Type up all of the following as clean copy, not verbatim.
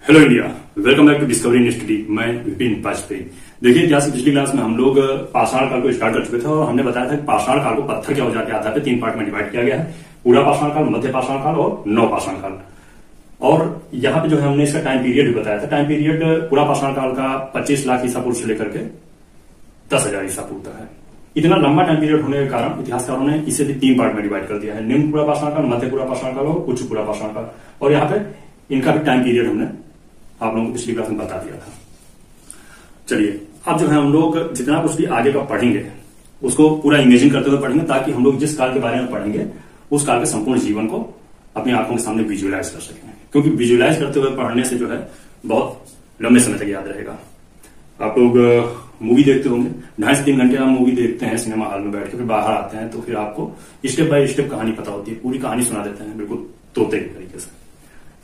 Hello India, welcome back to Discovery Study. मैं विपिन वाजपेयी। देखिए, जैसे पिछली क्लास में हम लोग पाषाण काल को स्टार्ट कर चुके थे और हमने बताया था कि पाषाण काल को पत्थर के औजार के आधार पर 3 पार्ट में डिवाइड किया गया है। पूरा पाषाण काल, मध्य पाषाण काल और नव पाषाण काल। और यहाँ पे जो है हमने इसका टाइम पीरियड भी बताया था। टाइम पीरियड पूरा पाषाण काल का 25 लाख ईसा पूर्व से लेकर के 10,000 ईसा पूर्व तक है। इतना लंबा टाइम पीरियड होने के कारण इतिहासकारों ने इसे भी 3 पार्ट में डिवाइड कर दिया है। निम्न पूरा पाषाण काल, मध्य पूरा पाषाण काल और उच्च पूरा पाषाण काल। और यहाँ पे इनका भी टाइम पीरियड हमने आप लोगों को पिछली क्लास में बता दिया था। चलिए, अब जो है हम लोग जितना कुछ भी आगे का पढ़ेंगे उसको पूरा इमेजिन करते हुए पढ़ेंगे, ताकि हम लोग जिस काल के बारे में पढ़ेंगे उस काल के संपूर्ण जीवन को अपनी आंखों के सामने विजुअलाइज कर सकें। क्योंकि विजुअलाइज करते हुए पढ़ने से जो है बहुत लंबे समय तक याद रहेगा। आप लोग मूवी देखते होंगे, 2.5 से 3 घंटे आप मूवी देखते हैं सिनेमा हॉल में बैठ के, फिर बाहर आते हैं तो फिर आपको स्टेप बाय स्टेप कहानी पता होती है, पूरी कहानी सुना देते हैं बिल्कुल तोते की तरीके से।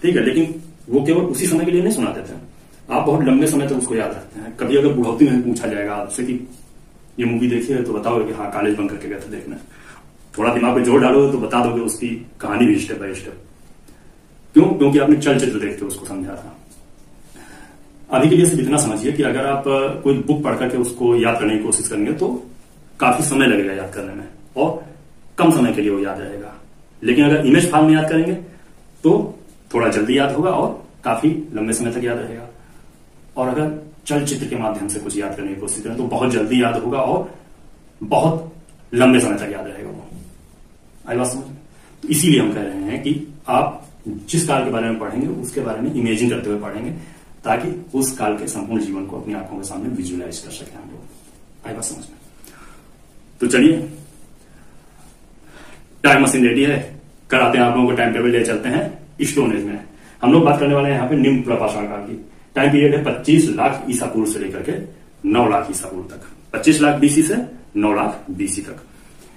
ठीक है, लेकिन वो केवल उसी समय के लिए नहीं सुना देते हैं, आप बहुत लंबे समय तक उसको याद रखते हैं। कभी अगर बुढ़ौती में पूछा जाएगा आपसे कि ये मूवी देखी है, तो बताओगे कि हाँ, कॉलेज बंक करके गए थे देखने। थोड़ा दिमाग पे जोर डालोगे तो बता दोगे उसकी कहानी भी स्टेप बाय स्टेप। क्यों? क्योंकि आपने चलचित्र देख के उसको समझा था। अभी के लिए सिर्फ इतना समझिए कि अगर आप कोई बुक पढ़ करके उसको याद करने की कोशिश करेंगे तो काफी समय लगेगा याद करने में और कम समय के लिए वो याद रहेगा। लेकिन अगर इमेज फॉर्म में याद करेंगे तो थोड़ा जल्दी याद होगा और काफी लंबे समय तक याद रहेगा। और अगर चलचित्र के माध्यम से कुछ याद करने की कोशिश करें तो बहुत जल्दी याद होगा और बहुत लंबे समय तक याद रहेगा वो। आई बात समझ? तो इसीलिए हम कह रहे हैं कि आप जिस काल के बारे में पढ़ेंगे उसके बारे में इमेजिन करते हुए पढ़ेंगे, ताकि उस काल के संपूर्ण जीवन को अपनी आंखों के सामने विजुअलाइज कर सके हम लोग। आई बात समझ में? तो चलिए, टाइम मशीन रेडी है, कराते हैं आप लोगों को टाइम टेबल ले चलते हैं स्टोन एज में। हम लोग बात करने वाले हैं यहाँ पे निम्न पूरा पाषाण काल की। टाइम पीरियड है 25 लाख ईसा पूर्व से लेकर के 9 लाख ईसा पूर्व तक। 25 लाख बीसी से 9 लाख बीसी तक।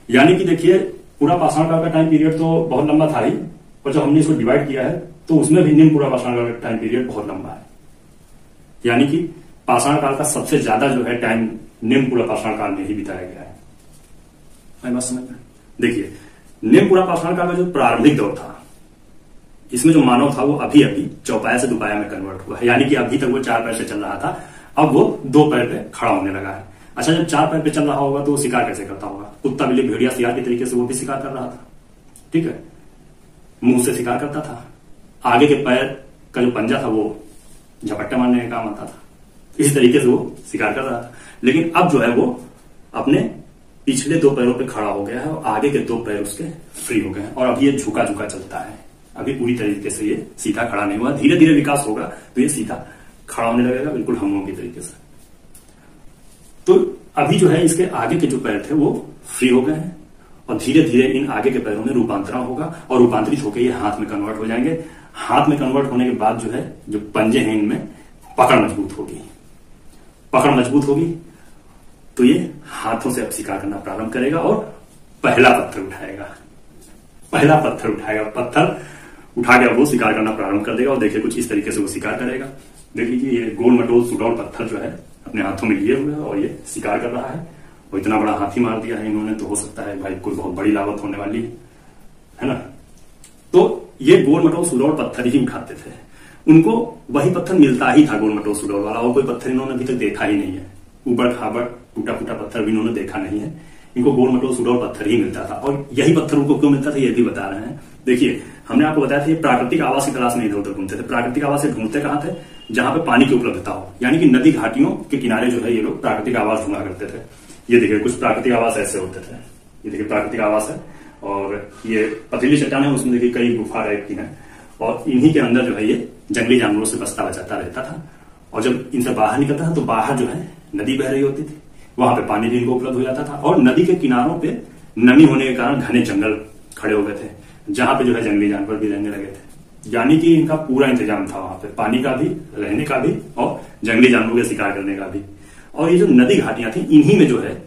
यानी कि देखिए, पूरा पाषाण काल का टाइम पीरियड तो बहुत लंबा था ही, और जब हमने इसको डिवाइड किया है तो उसमें भी निम्न पूरा पाषाण काल का टाइम पीरियड बहुत लंबा है। यानी कि पाषाण काल का सबसे ज्यादा जो है टाइम निम्न पूरा पाषाण काल में ही बिताया गया है। मैं बात समझ में? देखिए, निम्न पूरा पाषाण काल का जो प्रारंभिक दौर था, इसमें जो मानव था वो अभी अभी चौपाया से दुपाया में कन्वर्ट हुआ है। यानी कि अभी तक वो 4 पैर से चल रहा था, अब वो 2 पैर पे खड़ा होने लगा है। अच्छा, जब 4 पैर पे चल रहा होगा तो वो शिकार कैसे करता होगा? कुत्ता, बिल्ली, भेड़िया, सियार के तरीके से वो भी शिकार कर रहा था। ठीक है, मुंह से शिकार करता था। आगे के पैर का जो पंजा था वो झपट्टा मारने का काम आता था। इस तरीके से वो शिकार कर रहा था। लेकिन अब जो है वो अपने पिछले 2 पैरों पे खड़ा हो गया है और आगे के 2 पैर उसके फ्री हो गए हैं। और अब ये झुका झुका चलता है। अभी पूरी तरीके से ये सीधा खड़ा नहीं हुआ। धीरे धीरे विकास होगा तो ये सीधा खड़ा होने लगेगा, बिल्कुल हम लोगों की तरीके से। तो अभी जो है इसके आगे के जो पैर थे वो फ्री हो गए हैं और धीरे धीरे इन आगे के पैरों में रूपांतरण होगा और रूपांतरित होकर ये हाथ में कन्वर्ट हो जाएंगे। हाथ में कन्वर्ट होने के बाद जो है, जो पंजे हैं इनमें पकड़ मजबूत होगी। पकड़ मजबूत होगी तो ये हाथों से अब शिकार करना प्रारंभ करेगा और पहला पत्थर उठाएगा। पहला पत्थर उठाएगा, पत्थर उठा के वो शिकार करना प्रारंभ कर देगा। और देखिए, कुछ इस तरीके से वो शिकार करेगा। देख लीजिए, ये गोल मटोल सुडौल पत्थर जो है अपने हाथों में लिए हुए है और ये शिकार कर रहा है। और इतना बड़ा हाथी मार दिया है इन्होंने, तो हो सकता है भाई कोई बहुत बड़ी लागत होने वाली है ना। तो ये गोल मटोल सुडौल पत्थर ही उठाते थे। उनको वही पत्थर मिलता ही था, गोल मटोल सुडौल वाला, और कोई पत्थर इन्होंने अभी तक देखा ही नहीं है। उबड़ खाबड़ टूटा फूटा पत्थर भी इन्होंने देखा नहीं है। इनको गोल मटोल सुडौल पत्थर ही मिलता था। और यही पत्थर उनको क्यों मिलता था ये भी बता रहे हैं। देखिए, हमने आपको बताया था ये प्राकृतिक आवास की तलाश में इधर उधर घूमते थे। प्राकृतिक आवास से ढूंढते कहां थे? जहां पे पानी की उपलब्धता हो। यानी कि नदी घाटियों के किनारे जो है ये लोग प्राकृतिक आवास ढूंढा करते थे। ये देखिए, कुछ प्राकृतिक आवास ऐसे होते थे। ये देखिए, प्राकृतिक आवास है और ये पथरीली चट्टान है, उसमें देखिए कई गुफा टाइप की है। और इन्हीं के अंदर जो है ये जंगली जानवरों से बचता बचाता रहता था। और जब इनसे बाहर निकलता था तो बाहर जो है नदी बह रही होती थी, वहां पे पानी भी इनको उपलब्ध हो जाता था। और नदी के किनारों पे नमी होने के कारण घने जंगल खड़े हो गए थे, जहां पे जो है जंगली जानवर भी रहने लगे थे। यानी कि इनका पूरा इंतजाम था वहां पे, पानी का भी, रहने का भी और जंगली जानवरों के शिकार करने का भी। और ये जो नदी घाटियां थी, इन्हीं में जो है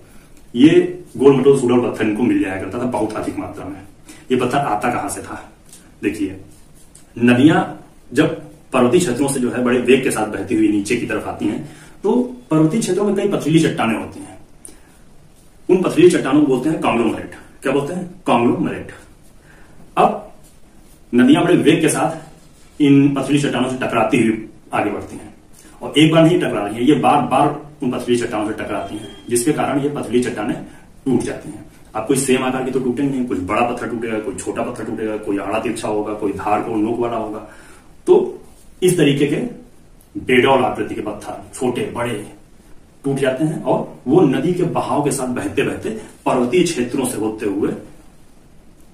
ये गोल मटोल सुडौल पत्थर इनको मिल जाया करता था बहुत अधिक मात्रा में। ये पत्थर आता कहां से था? देखिए, नदियां जब पर्वतीय क्षेत्रों से जो है बड़े वेग के साथ बहती हुई नीचे की तरफ आती हैं, तो पर्वतीय क्षेत्रों में कई पथरीली चट्टानें होती हैं। उन पथरीली चट्टानों को बोलते हैं कॉन्ग्लोमरेट। क्या बोलते हैं? कॉन्ग्लोमरेट। अब नदियां बड़े वेग के साथ इन पथरीली चट्टानों से टकराती हुई आगे बढ़ती हैं। और एक बार नहीं टकरा रही हैं, ये बार बार उन पथरीली चट्टानों से टकराती हैं, जिसके कारण ये पथरीली चट्टानें टूट जाती हैं। अब कोई सेम आकार की तो टूटेंगे नहीं, कुछ बड़ा पत्थर टूटेगा, कोई छोटा पत्थर टूटेगा, कोई आड़ा तिरछा होगा, कोई धार को नोक वाला होगा। तो इस तरीके के बेडौल आकृति के पत्थर छोटे बड़े टूट जाते हैं और वो नदी के बहाव के साथ बहते बहते पर्वतीय क्षेत्रों से होते हुए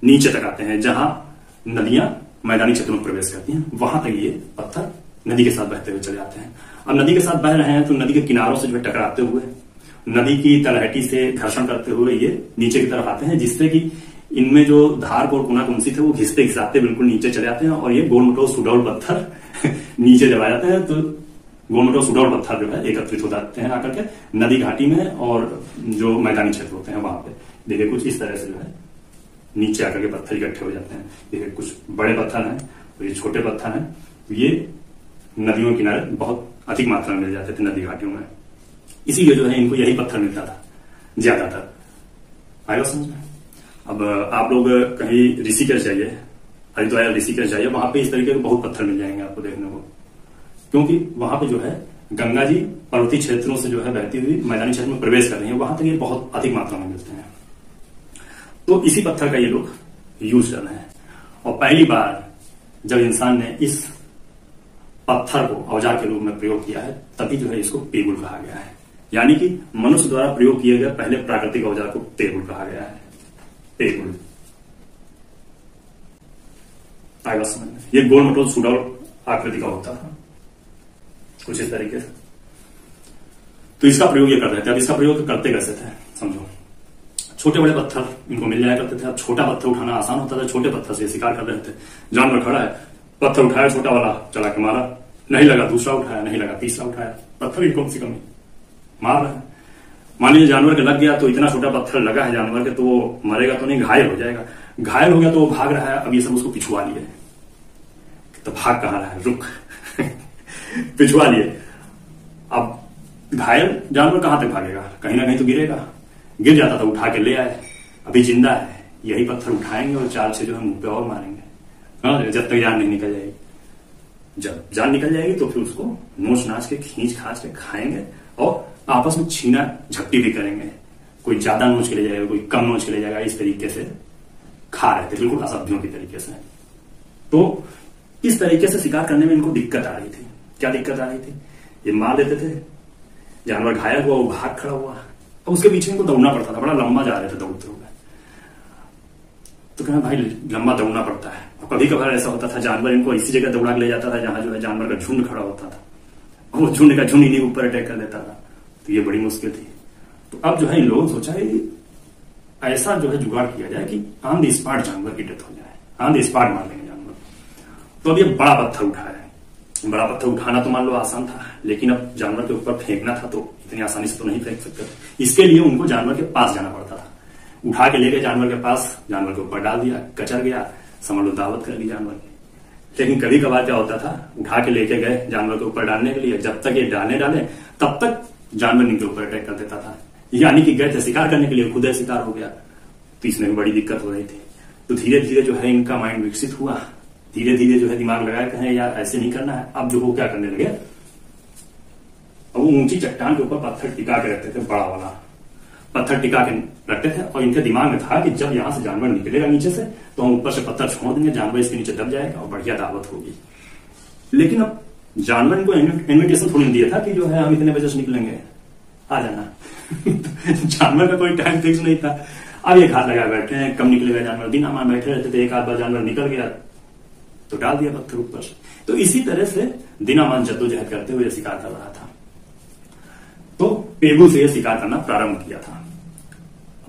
नीचे तक आते हैं। जहां नदियां मैदानी क्षेत्रों में प्रवेश करती हैं, वहां तक ये पत्थर नदी के साथ बहते हुए चले जाते हैं। अब नदी के साथ बह रहे हैं तो नदी के किनारों से जो है टकराते हुए, नदी की तलहटी से घर्षण करते हुए ये नीचे की तरफ आते हैं, जिससे कि इनमें जो धार और कुना कुंसी थे वो घिसते घिसाते बिल्कुल नीचे चले जाते हैं और ये गोल मटोल सुडौल पत्थर नीचे जब आ जाते हैं तो गोल मटोल सुडौल पत्थर जो है एकत्रित हो जाते हैं आकर के नदी घाटी में, और जो मैदानी क्षेत्र होते हैं वहां पे देखिए कुछ इस तरह से जो है नीचे आकर के पत्थर इकट्ठे हो जाते हैं। देखिए कुछ बड़े पत्थर हैं और ये छोटे पत्थर हैं, ये नदियों के किनारे बहुत अधिक मात्रा में मिल जाते थे नदी घाटियों में, इसीलिए जो है इनको यही पत्थर मिलता था ज्यादातर। आएगा समझ में? अब आप लोग कहीं ऋषिकेश जाइए, हरिद्वार ऋषिकेश जाइए, वहां पे इस तरीके के बहुत पत्थर मिल जाएंगे आपको देखने को, क्योंकि वहां पे जो है गंगा जी पर्वतीय क्षेत्रों से जो है बहती हुई मैदानी क्षेत्र में प्रवेश कर रही है, वहां तक ये बहुत अधिक मात्रा में मिलते हैं। तो इसी पत्थर का ये लोग यूज कर रहे हैं। और पहली बार जब इंसान ने इस पत्थर को औजार के रूप में प्रयोग किया है, तभी जो है इसको पेगुल कहा गया है। यानी कि मनुष्य द्वारा प्रयोग किए गए पहले प्राकृतिक औजार को पेगुल कहा गया है। पेगुल आएगा समझ में? ये गोल मटोल सुडौल आकृति का होता था कुछ इस तरीके से। तो इसका प्रयोग ये कर रहे थे। अब इसका प्रयोग करते कैसे थे समझो। छोटे बड़े पत्थर इनको मिल जाया करते थे। अब छोटा पत्थर उठाना आसान होता था, छोटे पत्थर से शिकार कर रहे थे। जानवर खड़ा है, पत्थर उठाया छोटा वाला, चला के मारा, नहीं लगा दूसरा उठाया, नहीं लगा तीसरा उठाया, पत्थर ही कम से कम मार रहा है। मान लीजिए जानवर के लग गया तो इतना छोटा पत्थर लगा है जानवर के, तो वो मरेगा तो नहीं, घायल हो जाएगा। घायल हो गया तो वो भाग रहा है। अब ये सब उसको पिछुआ लिए, तो भाग कहां रहा है, रुक पिछुआ लिए। अब घायल जानवर कहां तक भागेगा, कहीं ना कहीं तो गिरेगा। गिर जाता था, उठा के ले आए, अभी जिंदा है, यही पत्थर उठाएंगे और चाल से जो है मुंह पे और मारेंगे, हाँ, जब तक जान नहीं निकल जाएगी। जब जान निकल जाएगी तो फिर उसको नोच नाच के खींच खाच के खाएंगे और आपस में छीना झपटी भी करेंगे। कोई ज्यादा नोच के ले जाएगा, कोई कम नोच के ले जाएगा, इस तरीके से खा रहे थे, बिल्कुल असभ्यों की तरीके से। तो इस तरीके से शिकार करने में इनको दिक्कत आ रही थी। क्या दिक्कत आ रही थी? ये मार देते थे, जानवर घायल हुआ, वो भाग खड़ा हुआ, अब उसके पीछे इनको दौड़ना पड़ता था, बड़ा लंबा जा रहे थे दौड़ते हुए। तो कहना भाई लंबा दौड़ना पड़ता है। और कभी कभार ऐसा होता था जानवर इनको इसी जगह दौड़ा के ले जाता था जहां जो है जानवर का झुंड खड़ा होता था, वो झुंड का झुंड इन्हीं ऊपर अटैक कर देता था। तो ये बड़ी मुश्किल थी। तो अब जो है इन लोगों ने सोचा ऐसा जो है जुगाड़ किया जाए कि ऑन द स्पॉट जानवर की डेथ हो जाए, ऑन द स्पॉट मार लेंगे जानवर। तो अब ये बड़ा पत्थर उठाया। बड़ा पत्थर उठाना तो मान लो आसान था, लेकिन अब जानवर के ऊपर फेंकना था तो इतनी आसानी से तो नहीं फेंक सकते थे। इसके लिए उनको जानवर के पास जाना पड़ता था। उठा के ले गए जानवर के पास, जानवर के ऊपर डाल दिया, कचर गया, समझ लो दावत कर दी जानवर की। लेकिन कभी कभार क्या होता था, उठा के लेके गए जानवर के ऊपर डालने के लिए, जब तक ये डाले तब तक जानवर इनके ऊपर अटैक कर देता था। यानी कि गए थे शिकार करने के लिए, खुद ही शिकार हो गया। तो इसमें भी बड़ी दिक्कत हो रही थी। तो धीरे धीरे जो है इनका माइंड विकसित हुआ, धीरे धीरे जो है दिमाग लगाया कहें यार ऐसे नहीं करना है। अब जो वो क्या करने लगे, अब वो ऊंची चट्टान के ऊपर पत्थर टिका के रखते थे, बड़ा वाला पत्थर टिका के रखते थे। और इनके दिमाग में था कि जब यहां से जानवर निकलेगा नीचे से तो हम ऊपर से पत्थर छोड़ देंगे, जानवर इसके नीचे दब जाएगा और बढ़िया दावत होगी। लेकिन अब जानवर इनको इन्विटेशन थोड़ी दिया था कि जो है हम इतने बजे से निकलेंगे, आ जाना जानवर का कोई टाइम फिक्स नहीं था। अब ये घात लगा बैठे हैं, कम निकलेगा जानवर, दिन हमारे बैठे रहते थे, एक आध बार जानवर निकल गया तो डाल दिया पत्थर ऊपर से। तो इसी तरह से दिनामान जद्दोजहद करते हुए शिकार कर रहा था। तो पेगु से यह शिकार करना प्रारंभ किया था।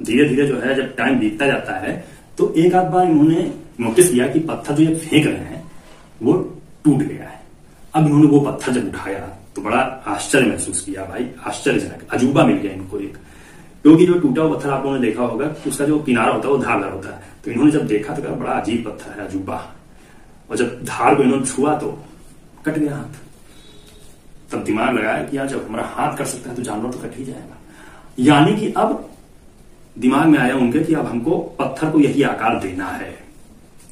धीरे धीरे जो है जब टाइम बीतता जाता है तो एक आध बार इन्होंने नोटिस किया कि पत्थर जो ये फेंक रहे हैं वो टूट गया है। अब इन्होंने वो पत्थर जब उठाया तो बड़ा आश्चर्य महसूस किया, भाई आश्चर्यजनक अजूबा मिल गया इनको एक। क्योंकि जो टूटा हुआ पत्थर आप लोगों ने देखा होगा उसका जो किनारा होता है वो धारदार होता है। तो इन्होंने जब देखा तो बड़ा अजीब पत्थर है, अजूबा। और जब धार को इन्होंने छुआ तो कट गया हाथ। तब दिमाग लगाया कि यार जब हमारा हाथ कट सकता है तो जानवर तो कट ही जाएगा। यानी कि अब दिमाग में आया उनके कि अब हमको पत्थर को यही आकार देना है।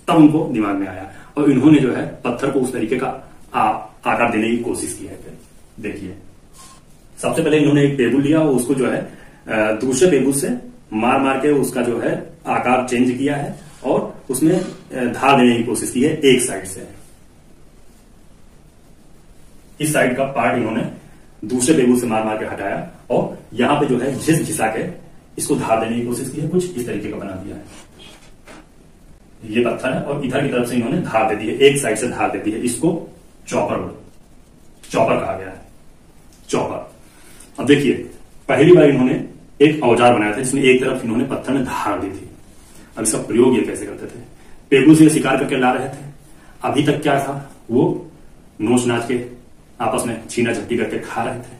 तब उनको दिमाग में आया और इन्होंने जो है पत्थर को उस तरीके का आकार देने की कोशिश की है। देखिए, सबसे पहले इन्होंने एक पेबुल लिया और उसको जो है दूसरे पेबुल से मार मार के उसका जो है आकार चेंज किया है और उसमें धार देने की कोशिश की है एक साइड से। इस साइड का पार्ट इन्होंने दूसरे पेबुल से मार मार के हटाया और यहां पे जो है घिस घिसा के इसको धार देने की कोशिश की है, कुछ इस तरीके का बना दिया है। ये पत्थर है और इधर की तरफ से इन्होंने धार दे दी है, एक साइड से धार दे दी है। इसको चॉपर कहा गया है, चॉपर। अब देखिए, पहली बार इन्होंने एक औजार बनाया था जिसमें एक तरफ इन्होंने पत्थर में धार दी थी। अब इसका प्रयोग ये कैसे करते थे? पेबुल से शिकार करके ला रहे थे। अभी तक क्या था, वो नोच नाच के आपस में छीना झपटी करके खा रहे थे।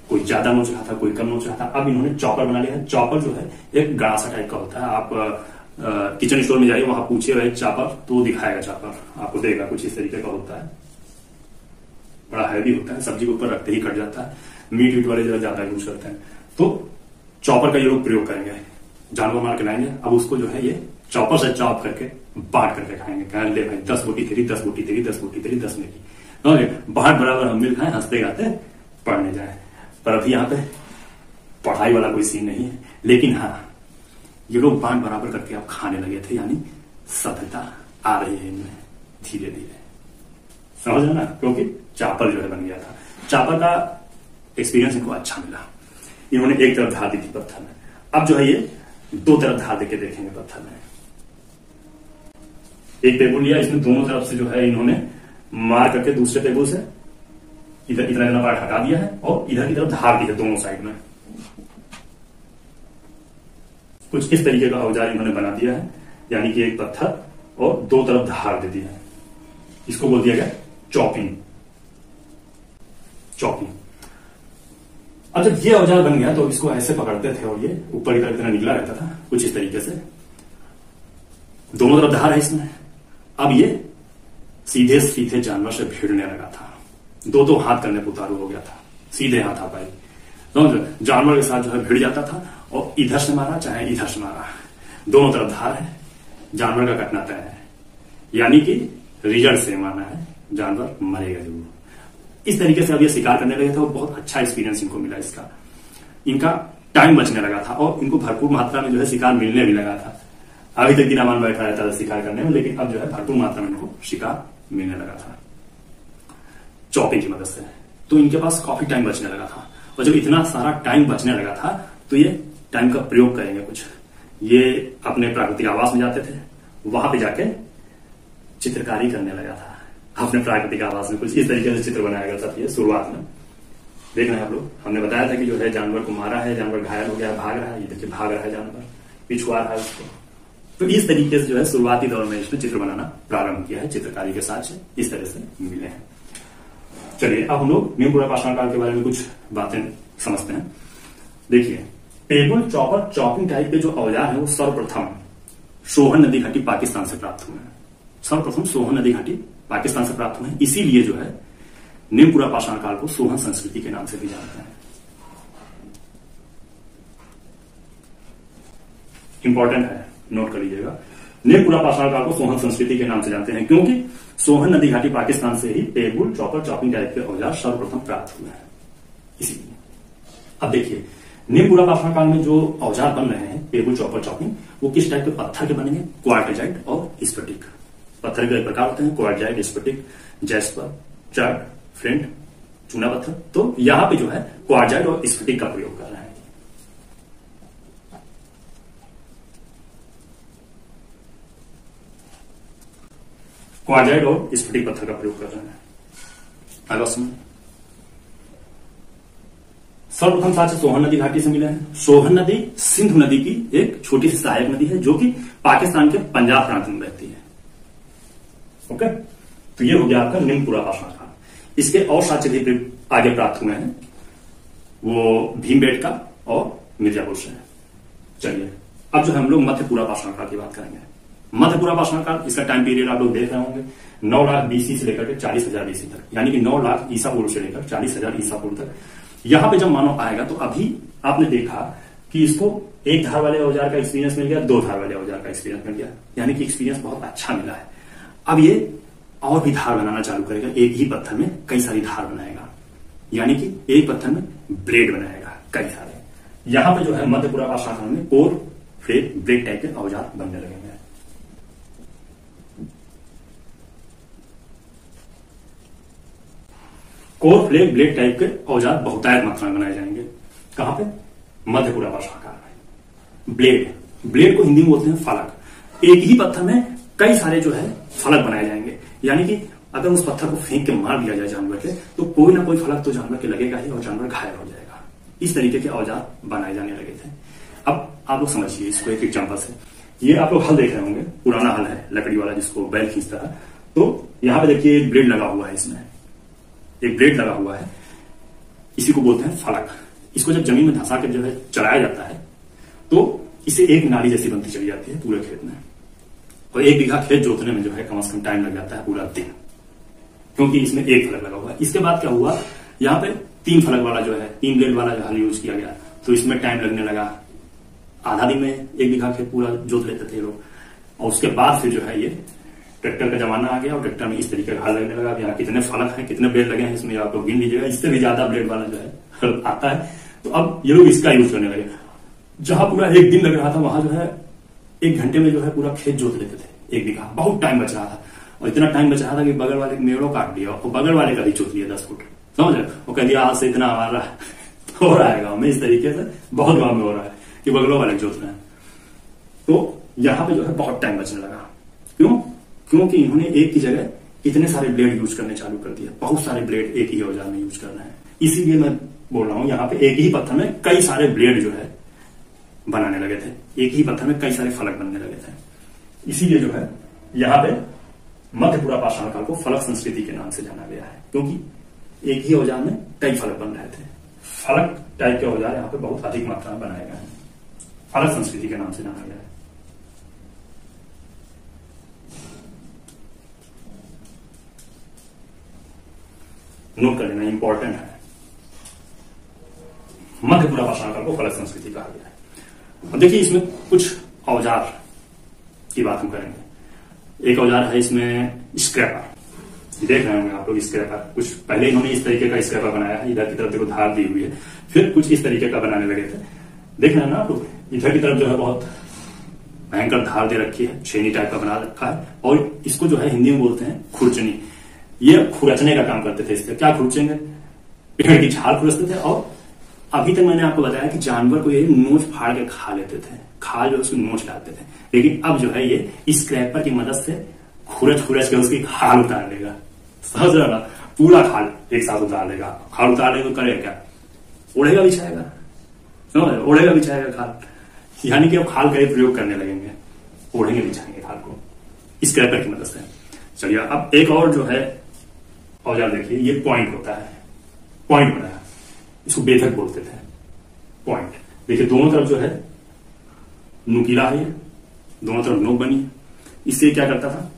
कोई ज्यादा नोच रहा था, कोई कम नोच रहा था। अब इन्होंने चॉपर बना लिया है। चॉपर जो है एक गड़ासा टाइप का होता है। आप किचन स्टोर में जाइए, वहां पूछिए भाई चॉपर, तो दिखाएगा चॉपर, आपको देगा कुछ इस तरीके का होता है। बड़ा हैवी होता है, सब्जी के ऊपर रखते ही कट जाता है। मीट वीट वाले जरा ज्यादा यूज करते हैं। तो चॉपर का ये लोग प्रयोग करेंगे, जानवर मार के लाएंगे। अब उसको जो है ये चॉपर से चॉप करके बांट करके खाएंगे। कहें ले भाई 10 बोटी तेरी, 10 बोटी तेरी, 10 बोटी तेरी, 10 मेरी, बांट बराबर हम मिल खाएं, हंसते गाते पढ़ने जाए। पर अभी यहाँ पे पढ़ाई वाला कोई सीन नहीं है, लेकिन हाँ, ये लोग बांट बराबर करके अब खाने लगे थे, यानी सभ्यता आ रही है इनमें धीरे धीरे, समझ रहे ना? क्योंकि चापर जो है बन गया था। चापर का एक्सपीरियंस इनको अच्छा मिला। इन्होंने एक तरफ धार दी थी पत्थर में, अब जो है ये दो तरफ धार देके देखेंगे पत्थर में। एक पेबुल लिया, इसमें दोनों तरफ से जो है इन्होंने मार करके दूसरे पेबुल से इधर इतना पार्ट हटा दिया है और इधर की तरफ धार दी है दोनों साइड में। कुछ इस तरीके का औजार इन्होंने बना दिया है, यानी कि एक पत्थर और दो तरफ धार दे दिया है। इसको बोल दिया गया चॉपिंग। अब जब ये औजार बन गया तो इसको ऐसे पकड़ते थे और ये ऊपर की तरफ इतना निकला रहता था, कुछ इस तरीके से। दोनों तरफ धार है इसमें। अब ये सीधे सीधे जानवर से भिड़ने लगा था। दो हाथ करने को उतारू हो गया था, सीधे हाथ आ पाई। तो जानवर के साथ जो है भिड़ जाता था और इधर से मारा चाहे इधर से मारा, दोनों तरफ धार है, जानवर का कटना तय है, यानी कि रिजल्ट से मारना है, जानवर मरेगा जरूर। इस तरीके से अब ये शिकार करने लगे थे और बहुत अच्छा एक्सपीरियंस इनको मिला इसका। इनका टाइम बचने लगा था और इनको भरपूर मात्रा में जो है शिकार मिलने भी लगा था। अभी तक दिनामान बैठा रहता था शिकार करने में, लेकिन अब जो है भरपूर मात्रा में इनको शिकार मिलने लगा था चॉपिंग की मदद से। तो इनके पास काफी टाइम बचने लगा था और जब इतना सारा टाइम बचने लगा था तो ये टाइम का प्रयोग करेंगे कुछ। ये अपने प्राकृतिक आवास में जाते थे, वहां पे जाके चित्रकारी करने लगा था। अपने प्राकृतिक आवास में कुछ इस तरीके से चित्र बनाया गया था। ये शुरुआत में देख रहे हैं आप लोग, हमने बताया था कि जो है जानवर को मारा है, जानवर घायल हो गया, भाग रहा है। ये देखिए भाग रहा है जानवर, पिछुआ रहा है उसको। तो इस तरीके से जो है शुरुआती दौर में इसने चित्र बनाना प्रारंभ किया है, चित्रकारी के साथ इस तरह से मिले हैं। चलिए अब हम लोग न्यू पुनर्पाषाण काल के बारे में कुछ बातें समझते हैं। देखिए, पेबुल, चॉपर, चॉपिंग टाइप के जो औजार है वो सर्वप्रथम सोहन नदी घाटी पाकिस्तान से प्राप्त हुए हैं। सर्वप्रथम सोहन नदी घाटी पाकिस्तान से प्राप्त हुए हैं, इसीलिए जो है निम्न पुनर्पाषाण काल को सोहन संस्कृति के नाम से भी जानते हैं। इंपॉर्टेंट है, नोट कर लीजिएगा। निम्न पुनर्पाषाण काल को सोहन संस्कृति के नाम से जानते हैं क्योंकि सोहन नदी घाटी पाकिस्तान से ही पेबुल, चॉपर, चॉपिंग टाइप के औजार सर्वप्रथम प्राप्त हुए हैं, इसीलिए। अब देखिए, निम्न पुनर्पाषाण काल में जो औजार बन रहे हैं पेबुल, चॉपर, चॉपिंग, वो किस टाइप के पत्थर के बनेंगे? क्वार्टजाइट और स्फटिक। पत्थर के प्रकार होते हैं क्वार्टजाइट, स्फटिक, जैस्पर, चार्ट, फ्लिंट, चूना पत्थर। तो यहां पे जो है क्वार्टजाइट और स्फटिक का प्रयोग कर रहे हैं। क्वार्टजाइट और स्फटिक पत्थर का प्रयोग कर रहे हैं। अगला सुनिए, सर्वप्रथम साक्ष्य सोहन नदी घाटी से मिले हैं। सोहन नदी सिंधु नदी की एक छोटी सी सहायक नदी है जो कि पाकिस्तान के पंजाब प्रांत में बहती है। ओके, तो ये हो गया आपका निम्न पुनर्पाषाण काल। इसके और साक्ष्य भी आगे प्राप्त हुए हैं, वो भीमबेटका और मिर्जापुर से। चलिए अब जो है हम लोग मध्य पुनर्पाषाण काल की बात करेंगे। मध्य पुनर्पाषाण काल, इसका टाइम पीरियड आप लोग देख रहे होंगे 9 लाख बीसी से लेकर के 40,000 बीसी तक, यानी कि 9 लाख ईसा पूर्व से लेकर 40,000 ईसा पूर्व तक। यहां पे जब मानव आएगा तो अभी आपने देखा कि इसको एक धार वाले औजार का एक्सपीरियंस मिल गया, 2 धार वाले औजार का एक्सपीरियंस मिल गया, यानी कि एक्सपीरियंस बहुत अच्छा मिला है। अब ये और भी धार बनाना चालू करेगा। एक ही पत्थर में कई सारी धार बनाएगा, यानी कि एक पत्थर में ब्लेड बनाएगा कई सारे। यहां पे जो है मध्यपुरा पाषाण काल में कोर, फ्लेट, ब्लेड टाइप के औजार बनने लगेंगे। कोर, फ्लेट, ब्लेड टाइप के औजार बहुतायत मात्रा में बनाए जाएंगे। कहां पे? मध्यपुरा पाषाण काल में। ब्लेड को हिंदी में बोलते हैं फलक। एक ही पत्थर में कई सारे जो है फलक बनाए जाएंगे, यानी कि अगर उस पत्थर को फेंक के मार दिया जाए जानवर के, तो कोई ना कोई फलक तो जानवर के लगेगा ही और जानवर घायल हो जाएगा। इस तरीके के औजार बनाए जाने लगे थे। अब आप लोग समझिए इसको एक एग्जांपल से। ये आप लोग हल देख रहे होंगे, पुराना हल है लकड़ी वाला जिसको बैल खींचता है। तो यहां पे देखिए एक ब्लेड लगा हुआ है, इसमें एक ब्लेड लगा हुआ है, इसी को बोलते हैं फलक। इसको जब जमीन में धंसा के जो है चलाया जाता है तो इसे एक नाली जैसी बनती चली जाती है पूरे खेत में, और 1 बीघा खेत जोतने में जो है कम से कम टाइम लग जाता है पूरा दिन, क्योंकि इसमें एक फलक लगा हुआ है। इसके बाद क्या हुआ, यहाँ पे 3 फलक वाला जो है 3 ब्लेड वाला जो हल यूज किया गया, तो इसमें टाइम लगने लगा। आधा दिन में 1 बीघा खेत पूरा जोत लेते थे लोग। और उसके बाद फिर जो है ये ट्रैक्टर का जमाना आ गया और ट्रैक्टर में इस तरीके का हल लगने लगा। यहाँ कितने फलक हैं, कितने ब्लेड लगे हैं इसमें आप लोग गिन लीजिएगा। इससे भी ज्यादा ब्लेड वाला जो है हल आता है। तो अब ये लोग इसका यूज करने लगे। जहां पूरा 1 दिन लग रहा था, वहां जो है 1 घंटे में जो है पूरा खेत जोत लेते थे 1 बीघा। बहुत टाइम बच रहा था, और इतना टाइम बच रहा था कि बगल वाले मेड़ों काट दिया और बगल वाले का भी जोत लिया 10 फुट, समझ रहे? वो कह दिया आज से इतना हमारा हो रहा है गांव में। इस तरीके से बहुत गांव में हो रहा है कि बगलों वाले जोत रहे हैं। तो यहां पे जो है बहुत टाइम बचने लगा। क्यों? क्योंकि इन्होंने एक की जगह कितने सारे ब्लेड यूज करने चालू कर दिया। बहुत सारे ब्लेड एक ही औजार में यूज करना है। इसीलिए मैं बोल रहा हूं यहाँ पे एक ही पत्थर में कई सारे ब्लेड जो है बनाने लगे थे, एक ही पत्थर में कई सारे फलक बनने लगे थे। इसीलिए जो है यहाँ पे मध्यपुरा पाषाण काल को फलक संस्कृति के नाम से जाना गया है, क्योंकि एक ही औजार में कई फलक बन रहे थे। फलक टाइप के औजार यहाँ पे बहुत अधिक मात्रा में बनाए गए हैं, फलक संस्कृति के नाम से जाना गया है। नोट कर लेना, इंपॉर्टेंट है। मध्यपुरा पाषाण काल को फलक संस्कृति कहा गया है। अब देखिए इसमें कुछ औजार की बात हम करेंगे। एक औजार है इसमें स्क्रैपर, देख रहे होंगे आप लोग स्क्रैपर। कुछ पहले इन्होंने इस तरीके का स्क्रैपर बनाया है, इधर की तरफ देखो धार दी हुई है, फिर कुछ इस तरीके का बनाने लगे थे। देख रहे हैं ना आप लोग, इधर की तरफ जो है बहुत भयंकर धार दे रखी है, छेनी टाइप का बना रखा है, और इसको जो है हिंदी में बोलते हैं खुरचनी। ये खुरचने का काम करते थे। इससे क्या खुरचेंगे? पेड़ की छाल खुरचते थे। और अभी तक मैंने आपको बताया कि जानवर को ये नोच फाड़ के खा लेते थे, खाल जो उसकी नोच डालते थे। लेकिन अब जो है ये स्क्रैपर की मदद से खुरच के उसकी खाल उतार लेगा। समझ रहे ना? पूरा खाल एक साथ उतार लेगा। खाल उतार लेगा तो करेगा क्या? ओढ़ेगा बिछाएगा, समझ रहे? ओढ़ेगा बिछाएगा खाल, यानी कि अब खाल का ही प्रयोग करने लगेंगे, ओढ़ेंगे बिछाएंगे खाल को स्क्रैपर की मदद से। चलिए अब एक और जो है औजार देखिए, ये पॉइंट होता है, पॉइंट बनाया, इसको बेधक बोलते थे, पॉइंट। देखिए दोनों तरफ जो है नुकीला है, ये दोनों तरफ नोक बनी है। इससे क्या करता था,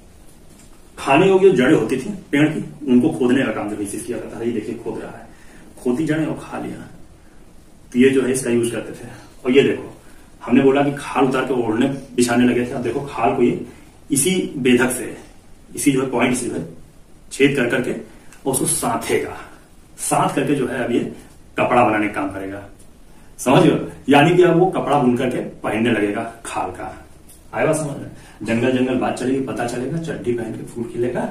खाने योग्य जड़ें होती थी पेड़ की, उनको खोदने का काम जो इससे किया करता था। ये देखिए खोद रहा है, खोदी जड़ें और खा लिया, तो ये जो है इसका यूज करते थे। और ये देखो हमने बोला कि खाल उतार के ओढ़ने बिछाने लगे थे। अब देखो खाल को ये इसी बेधक से, इसी जो है पॉइंट से जो है छेद कर करके और उसको साधेगा, साथ करके जो है अब ये कपड़ा बनाने का काम करेगा। समझ लो, यानी कि अब वो कपड़ा बुन करके पहनने लगेगा खाल का। आएगा समझ में? जंगल जंगल बात चलेगी, पता चलेगा, चड्डी पहन के फूल खिलेगा,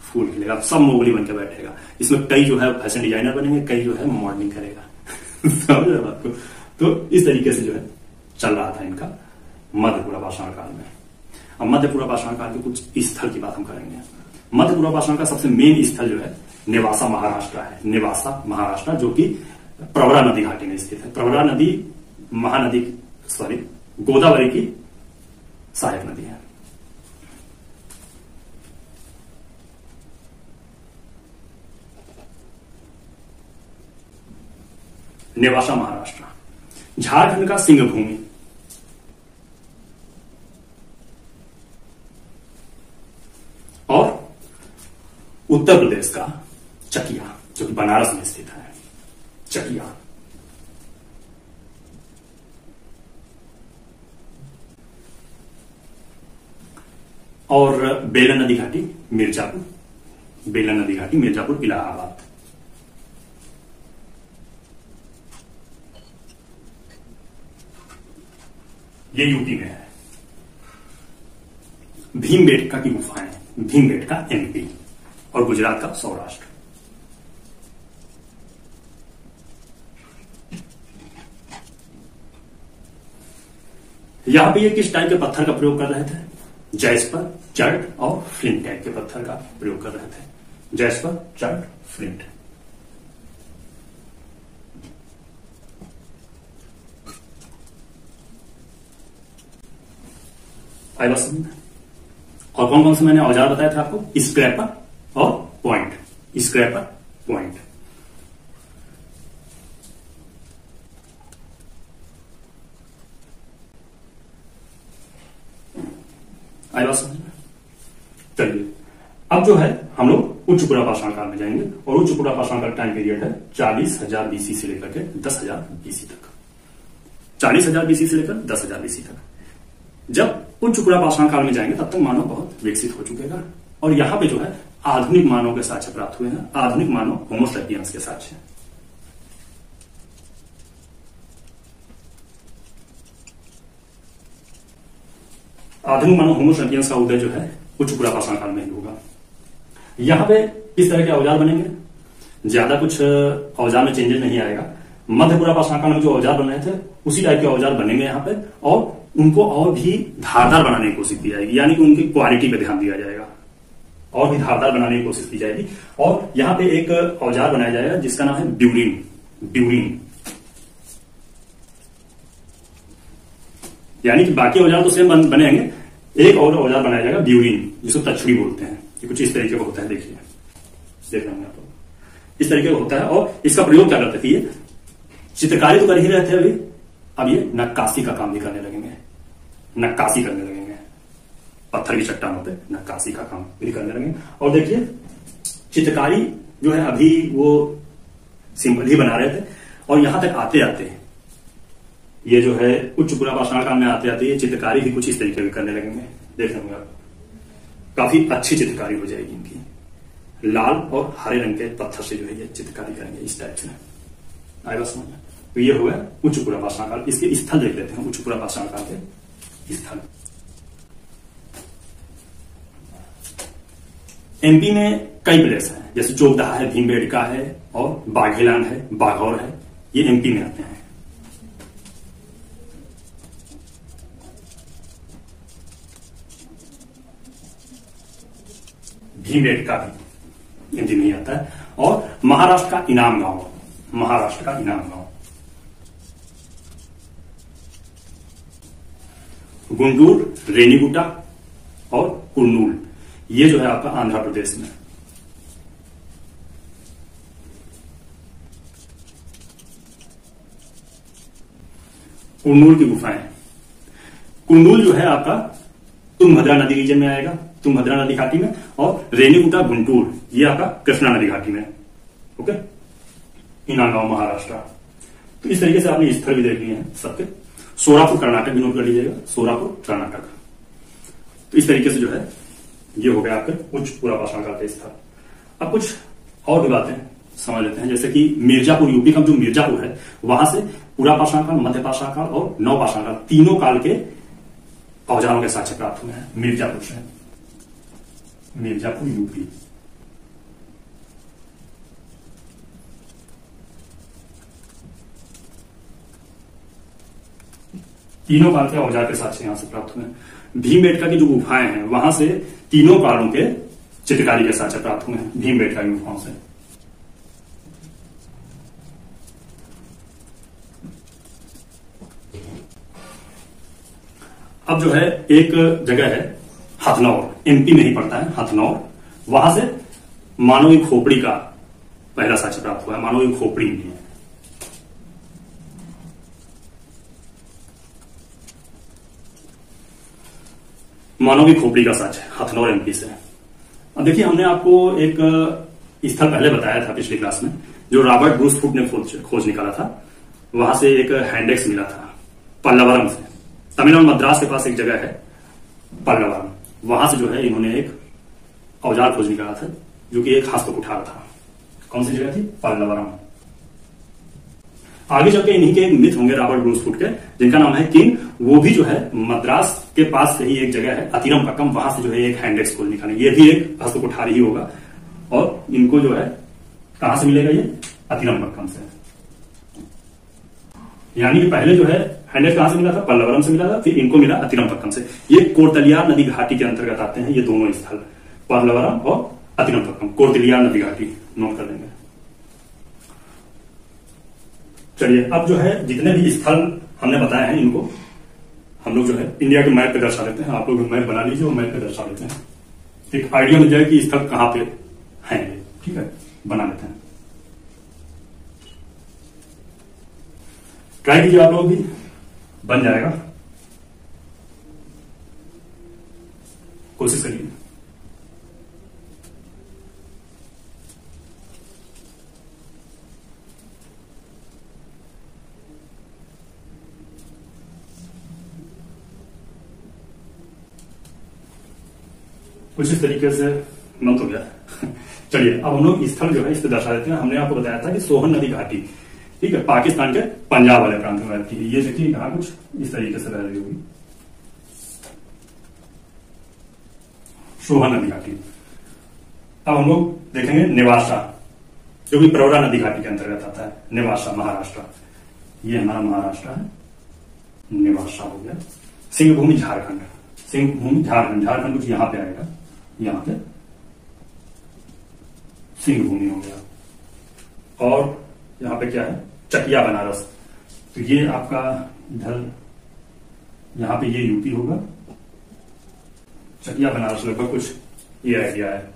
फूल खिलेगा, सब मोगली बन के बैठेगा। इसमें कई जो है फैशन डिजाइनर बनेंगे, कई जो है मॉडलिंग करेगा। समझ रहे बात को? तो इस तरीके से जो है चल रहा था इनका मध्यपुरा पाषाण काल में। अब मध्यपुरा पाषाण काल के कुछ स्थल की बात हम करेंगे। मध्यपुरा पाषाण का सबसे मेन स्थल जो है नेवासा महाराष्ट्र है। नेवासा महाराष्ट्र, जो कि प्रवरा नदी घाटी में स्थित है। प्रवरा नदी महानदी, सॉरी, गोदावरी की सहायक नदी है। नेवासा महाराष्ट्र, झारखंड का सिंह भूमि, और उत्तर प्रदेश का चकिया, जो कि बनारस में स्थित है। चकिया और बेलन नदी घाटी मिर्जापुर, बेलन नदी घाटी, मिर्जापुर, इलाहाबाद। ये यूपी में है। भीमबेटका की गुफाएं, भीमबेटका एमपी और गुजरात का सौराष्ट्र। यहां पे ये किस टाइप के पत्थर का प्रयोग कर रहे थे? जैस्पर, चर्ट और फ्लिंट टाइप के पत्थर का प्रयोग कर रहे थे। Jasper, chert, flint. आई बात समझ में? और कौन कौन से मैंने औजार बताया था आपको? स्क्रैपर और पॉइंट। Scraper, point. आई बात समझ में? चलिए अब जो है हम लोग उच्च पुरा पाषाण काल में जाएंगे और उच्च पुरा पाषाण काल टाइम पीरियड है 40,000 बीसी से लेकर के 10,000 बीसी तक। 40,000 बीसी से लेकर 10,000 बीसी तक। जब उच्च पुरा पाषाण काल में जाएंगे तब तक मानव बहुत विकसित हो चुकेगा और यहां पे जो है आधुनिक मानव के साक्ष्य प्राप्त हुए हैं। आधुनिक मानव होमो सैपियंस के साक्ष्य। आधुनिक मानव होमो सैपियंस का उदय जो है उच्च पुरा पाषाण काल में ही होगा। यहां पे किस तरह के औजार बनेंगे? ज्यादा कुछ औजार में चेंजेस नहीं आएगा। मध्य पुरा पाषाण काल में जो औजार बने थे उसी टाइप के औजार बनेंगे यहाँ पे और उनको और भी धारदार बनाने की कोशिश की जाएगी, यानी कि उनकी क्वालिटी पे ध्यान दिया जाएगा। और भी धारदार बनाने की कोशिश की जाएगी और यहाँ पे एक औजार बनाया जाएगा जिसका नाम है ब्यूरिन। ब्यूरिन यानी कि बाकी औजार तो सेम बनेंगे, एक और औजार बनाया जाएगा ब्यूरिन, जिसको तछड़ी बोलते हैं। ये कुछ इस तरीके का होता है, देखिए देख रहे हैं आप, इस तरीके का होता है। और इसका प्रयोग क्या करते थे? ये चित्रकारी तो कर ही रहे थे अभी, अब ये नक्काशी का काम भी करने लगेंगे। नक्काशी करने लगेंगे, पत्थर की चट्टानों पे नक्काशी का काम भी करने लगेंगे। और देखिए चित्रकारी जो है अभी वो सिंपल ही बना रहे थे और यहां तक आते आते ये जो है उच्च पुरा पाषाण काल में आते आते ये चित्रकारी भी कुछ इस तरीके की करने लगेंगे। देख रहे आप, काफी अच्छी चित्रकारी हो जाएगी इनकी। लाल और हरे रंग के पत्थर से जो है ये चित्रकारी करेंगे इस टाइप से। आएगा समझ में? तो ये हो गया उच्च पुरा पाषाण काल। इसके स्थल देख लेते हैं, उच्च पुरा पाषाण काल के स्थल। एमपी में कई प्लेस हैं, जैसे चोपदहा है, भीमबेटका है और बाघेलान है, बाघौर है, ये एमपी में आते हैं। भीमबेटका भी एमपी में ही आता है। और महाराष्ट्र का इनाम गांव, महाराष्ट्र का इनाम गांव। गुंटूर, रेनीगुंटा और कुर्नूल, ये जो है आपका आंध्र प्रदेश में। कुर्नूल की गुफाएं। कुर्नूल जो है आपका तुंगभद्रा नदी रीजन में आएगा, तुंगभद्रा नदी घाटी में। और रेनीगुंटा, गुंटूर, ये आपका कृष्णा नदी घाटी में। ओके, इनागांव महाराष्ट्र। तो इस तरीके से आपने स्थल भी देख लिए हैं सबके। सोलापुर कर्नाटक भी नोट कर लीजिएगा, सोलापुर कर्नाटक। तो इस तरीके से जो है ये हो गया आपके उच्च पुरा पाषाण काल का स्थल। अब कुछ और भी बातें समझ लेते हैं, जैसे कि मिर्जापुर, यूपी का जो मिर्जापुर है वहां से पुरा पाषाण काल, मध्य पाषाण काल और नव पाषाण काल, तीनों काल के औजारों के साक्ष्य प्राप्त हुए हैं मिर्जापुर से। मिर्जापुर यूपी। तीनों काल के औजार के साक्ष्य यहां से प्राप्त हुए हैं। भीमबेटका की जो गुफाएं हैं वहां से तीनों कालों के चित्रकारी के साक्ष्य प्राप्त हुए हैं भीमबेटका की गुफाओं से। अब जो है एक जगह है हथनौर, एमपी में ही पड़ता है हथनौर, वहां से मानव की खोपड़ी का पहला साक्ष्य प्राप्त हुआ है। मानव की खोपड़ी नहीं है। मानव की खोपड़ी का साक्ष्य हथनौर एमपी से। अब देखिए हमने आपको एक स्थल पहले बताया था पिछली क्लास में, जो रॉबर्ट ब्रूस फुट ने खोज निकाला था। वहां से एक हैंडेक्स मिला था पल्लवरम से। तमिलनाडु मद्रास के पास एक जगह है पल्लवरम, वहां से जो है इन्होंने एक औजार खोज निकाला था जो कि एक हस्तकुठार था। कौन सी जगह थी? पल्लवरम। आगे चल के इन्हीं के एक मिथ होंगे रॉबर्ट ब्रूसफुट के, जिनका नाम है किंग। वो भी जो है मद्रास के पास कहीं एक जगह है अतिरमपक्कम, वहां से जो है एक हैंडेक्स खोल निकालें। ये भी एक हस्तकुठार ही होगा और इनको जो है कहां से मिलेगा? ये अतिरमपक्कम से। यानी कि पहले जो है हैंडेक्स कहां से मिला था? पल्लवरम से मिला था, फिर इनको मिला अतिरमपक्कम से। ये कोर्तलियार नदी घाटी के अंतर्गत आते हैं ये दोनों स्थल, पल्लवरम और अतिरमपक्कम। कोर्तलियार नदी घाटी नोट कर लेंगे। चलिए अब जो है जितने भी स्थल हमने बताए हैं इनको हम लोग जो है इंडिया के मैप पे दर्शा देते हैं। आप लोग मैप बना लीजिए और मैप पे दर्शा देते हैं, एक आइडिया मिल जाए कि स्थल कहां पे हैं। ठीक है, बना लेते हैं। ट्राई कीजिए आप लोग भी, बन जाएगा, कोशिश करिए। कुछ इस तरीके से नोट हो गया। चलिए अब हम लोग स्थल जो है इस पे दर्शा देते हैं। हमने आपको बताया था कि सोहन नदी घाटी, ठीक है, पाकिस्तान के पंजाब वाले प्रांत में रहती है। ये देखिए कहां कुछ इस तरीके से रह रही होगी, सोहन नदी घाटी। अब हम लोग देखेंगे नेवासा, जो कि प्रवरा नदी घाटी के अंतर्गत आता है। नेवासा महाराष्ट्र, ये हमारा महाराष्ट्र है, नेवासा हो गया। सिंहभूमि झारखंड, सिंहभूमि झारखंड, झारखंड कुछ यहां पे आएगा, यहां पे सिंहभूमि हो गया। और यहां पे क्या है? चकिया बनारस। तो ये आपका इधर यहां पे ये यूपी होगा, चकिया बनारस लगभग कुछ ये आइडिया है।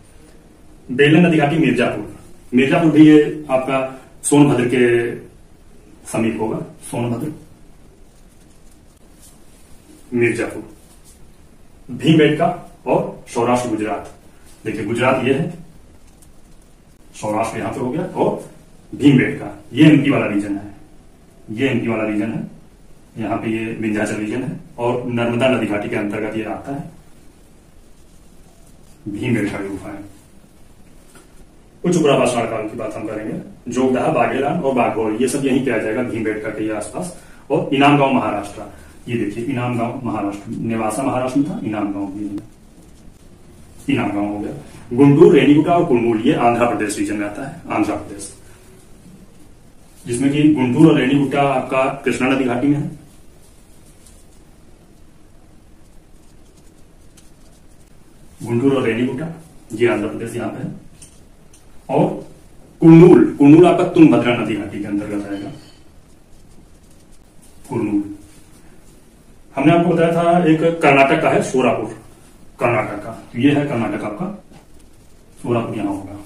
बेलन नदी घाटी मिर्जापुर, मिर्जापुर भी ये आपका सोनभद्र के समीप होगा, सोनभद्र मिर्जापुर। भीमबेटका और सौराष्ट्र गुजरात, देखिए गुजरात ये है, सौराष्ट्र यहां पे हो गया, और भीमबेटका ये एमपी वाला रीजन है, ये एमपी वाला रीजन है। यहां पे ये विंध्याचल रीजन है और नर्मदा नदी घाटी के अंतर्गत ये आता है भीमबेटका की गुफाएं। उच्च पुरापाषाण काल की बात हम करेंगे, जोगदाह, बाघेलान और बाघोल ये सब यहीं पे आ जाएगा भीमबेटका के आसपास। और इनाम गांव महाराष्ट्र, ये देखिए इनाम गांव महाराष्ट्र, नेवासा महाराष्ट्र में था, इनाम गांव भी इनाम गांव हो गया। गुंटूर, रेनीगुंटा और कुर्नूल ये आंध्र प्रदेश रीजन में आता है, आंध्र प्रदेश, जिसमें कि गुंटूर और रेनीगुंटा आपका कृष्णा नदी घाटी में है। गुंटूर और रेनीगुंटा ये आंध्र प्रदेश यहां पे है। और कुर्नूल, कुर्नूल आपका तुंगभद्रा नदी घाटी के अंतर्गत आएगा, कुर्नूल। हमने आपको बताया था एक कर्नाटक का है सोरापुर, कर्नाटक का, तो ये है कर्नाटक आपका सोरापुर, यहां होगा।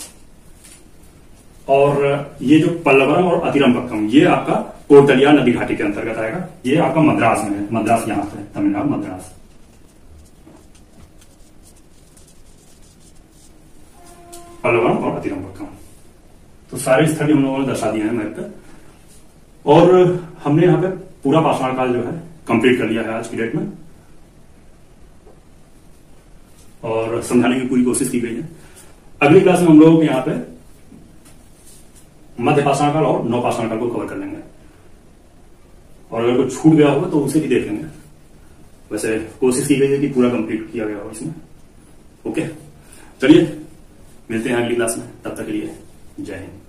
और ये जो पल्लवरम और अतिरमपक्कम ये आपका कोर्तलियार नदी घाटी के अंतर्गत आएगा। ये आपका मद्रास में है, मद्रास यहां पे तमिलनाडु, मद्रास। पल्लवरम और अतिरमपक्कम, तो सारे स्थल हम लोगों ने दर्शा दिए हैं मैप पे। और हमने यहाँ पे पूरा पाषाण काल जो है कंप्लीट कर लिया है आज की डेट में, और समझाने की पूरी कोशिश की गई है। अगली क्लास में हम लोग यहाँ पे मध्य पाषाण काल और नवपाषाण काल को कवर कर लेंगे, और अगर कुछ छूट गया होगा तो उसे भी देख लेंगे। वैसे कोशिश की गई है कि पूरा कंप्लीट किया गया हो इसमें। ओके, चलिए मिलते हैं अगली क्लास में, तब तक के लिए जय हिंद।